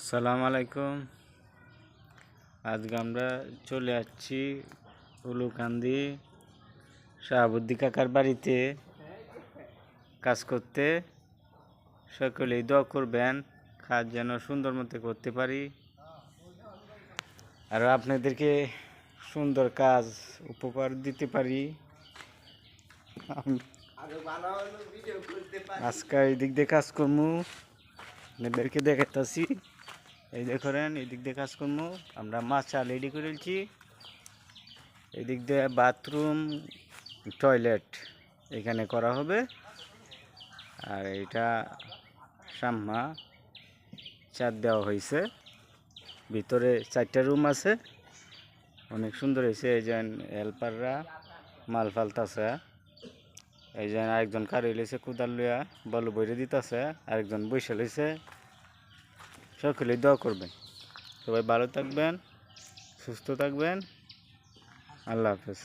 আসসালামু আলাইকুম। আজকে আমরা চলে যাচ্ছি উলুকান্দি শাহাবুদ্দি কাকার বাড়িতে কাজ করতে। সকলেই দোয়া করবেন কাজ যেন সুন্দর মতো করতে পারি, আর আপনাদেরকে সুন্দর কাজ উপহার দিতে পারি। আজকে এই দিক দিয়ে কাজ করবো, আপনাদেরকে দেখাইতেছি। এই দেখেন এই দিক দিয়ে কাজ করবো। আমরা মাচা রেডি করেছি। এই দিক দিয়ে বাথরুম, টয়লেট এখানে করা হবে। আর এটা সাম্মা চার দেওয়া হয়েছে। ভিতরে 4টা রুম আছে, অনেক সুন্দর হয়েছে। এই যে হেল্পাররা মাল ফালতাছে। এই যে আরেকজন কারি লইছে কুদাল লইয়া বালু বইরে দিতেছে, আরেকজন বৈশা লইছে। সকলেই দোয়া করবেন, সবাই ভালো থাকবেন, সুস্থ থাকবেন। আল্লাহ হাফেজ।